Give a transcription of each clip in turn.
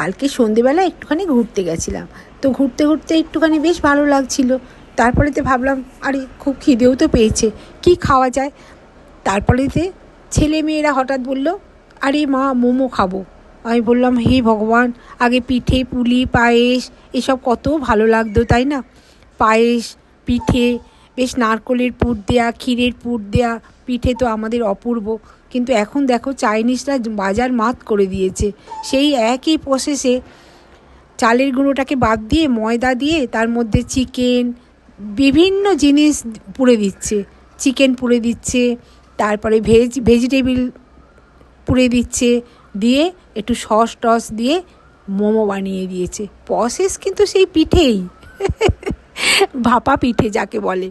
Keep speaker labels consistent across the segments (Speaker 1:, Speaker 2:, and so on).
Speaker 1: কালকে সন্ধেবেলা একটুখানি ঘুরতে গেছিলাম, তো ঘুরতে ঘুরতে একটুখানি বেশ ভালো লাগছিল। তারপরেতে ভাবলাম আরে খুব খিদেও তো পেয়েছে, কি খাওয়া যায়। তারপরেতে ছেলে মেয়েরা হঠাৎ বলল, আরে মা মোমো খাবো। আমি বললাম হে ভগবান, আগে পিঠে পুলি পায়েস এসব কত ভালো লাগতো তাই না। পায়েস, পিঠে, বেশ নারকলের পুর দেয়া, ক্ষীরের পুর দেয়া পিঠে তো আমাদের অপূর্ব। কিন্তু এখন দেখো চাইনিজরা বাজার মাত করে দিয়েছে। সেই একই প্রসেসে চালের গুঁড়োটাকে বাদ দিয়ে ময়দা দিয়ে তার মধ্যে চিকেন, বিভিন্ন জিনিস পুড়ে দিচ্ছে। চিকেন পুড়ে দিচ্ছে, তারপরে ভেজিটেবিল পুড়ে দিচ্ছে, দিয়ে একটু সস টস দিয়ে মোমো বানিয়ে দিয়েছে। প্রসেস কিন্তু সেই পিঠেই, ভাপা পিঠে যাকে বলে।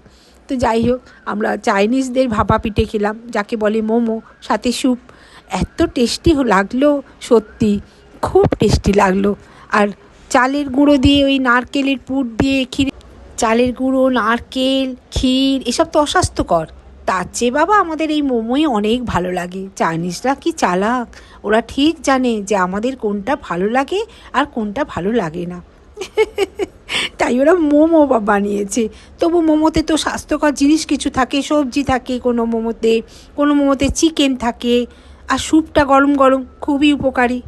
Speaker 1: তো যাই হোক, আমরা চাইনিজদের ভাপা পিঠে খেলাম, যাকে বলে মোমো, সাথে স্যুপ। এত টেস্টি লাগলো, সত্যি খুব টেস্টি লাগলো। আর চালের গুঁড়ো দিয়ে, ওই নারকেলের পুর দিয়ে ক্ষীর, চালের গুঁড়ো, নারকেল, ক্ষীর এসব তো অস্বাস্থ্যকর। তার চেয়ে বাবা আমাদের এই মোমোই অনেক ভালো লাগে। চাইনিজরা কি চালাক, ওরা ঠিক জানে যে আমাদের কোনটা ভালো লাগে আর কোনটা ভালো লাগে না। তাই ওরা মোমো বানিয়েছে। তবু মোমোতে তো স্বাস্থ্যকর জিনিস কিছু থাকে, সবজি থাকে কোনো মোমোতে, কোনো মোমোতে চিকেন থাকে, আর স্যুপটা গরম গরম খুবই উপকারী।